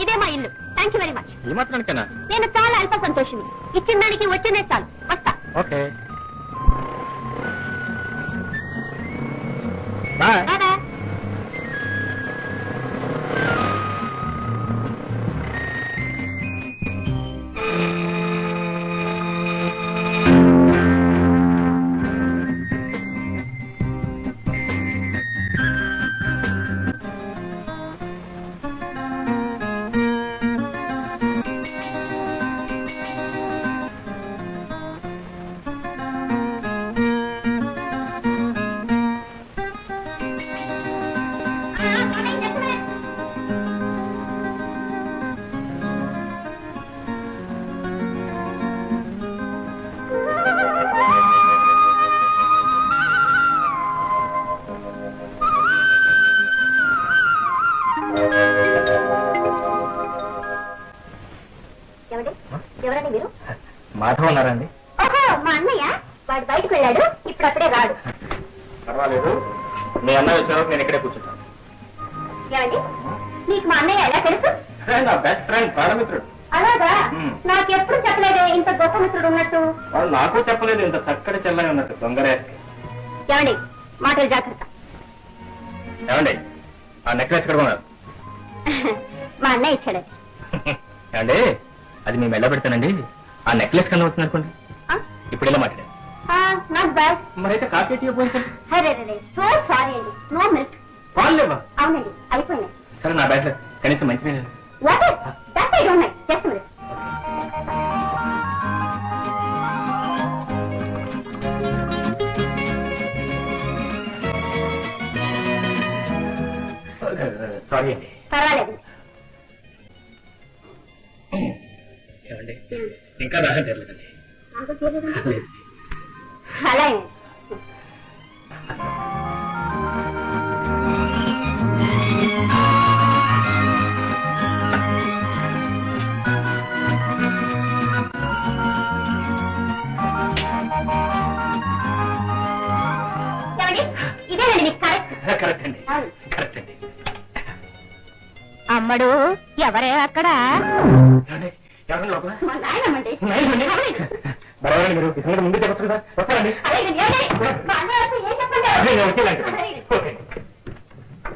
ఇదే మా ఇల్లు. Thank you very much. ఈ మాత్రానికేనా? నేను చాలా అల్ప సంతోషిని. ఇచ్చిన దానికి వచ్చిందే చాలు. వస్తా. Okay bye. బాయ్. ఎవరండి మీరు? మాధవ్ ఉన్నారండి? ఓహో, మా అన్నయ్య. వాడు బయటకు వెళ్ళాడు, ఇప్పుడు అప్పుడే రాడు. పర్వాలేదు, మీ అన్నయ్య వచ్చిన నేను ఇక్కడే కూర్చుంటాను. ఏమండి, మీకు మా అన్నయ్య ఎలా తెలుసు? నా బెస్ట్ ఫ్రెండ్, ప్రాణమిత్రుడు. అలాగా? నాకెప్పుడు చెప్పలేదే ఇంత గొప్ప మిత్రుడు ఉన్నట్టు. వాళ్ళు నాకు చెప్పలేదు ఇంత చక్కటి చెల్లని ఉన్నట్టు. దొంగరే. ఏమండి, మాటలు జాగ్రత్త. ఏమండి, ఆ నెక్లెస్ ఎక్కడ ఉన్నారు? మా అన్నయ్య ఇచ్చాడు. ఏమండి, అది మేము ఎలా పెడతానండి? ఆ నెక్లెస్ కన్నా వచ్చింది అనుకోండి. ఇప్పుడు ఎలా మాట్లాడారు? Not bad. మరైతే కాఫీ టీ పోయింది. సో సారీ అండి, నో మిల్క్. పాలు లేవా? అవునండి, అయిపోయినాయి. సరే, నా బ్యాగ్ కనీసం మంచి what is that? I don't know. Just minute. Sorry అండి. పర్వాలేదు. ఏమండి, ఇంకా దాహం తెరలేదండి. అలాగే. ఇదేనండి మీకు కరెక్ట్. కరెక్ట్ అండి, కరెక్ట్ అండి. అమ్మడు ఎవరే అక్కడ? ఎవరండి లోపల? మా నాయనమ్మండి. బరవరండి, మీరు ఈ సంగతి ముందు చెప్పచ్చు కదా. వస్తారండి. అలాగే, మా అన్నయ్య ఏం చెప్పండి? వచ్చేలాంటి. ఓకే.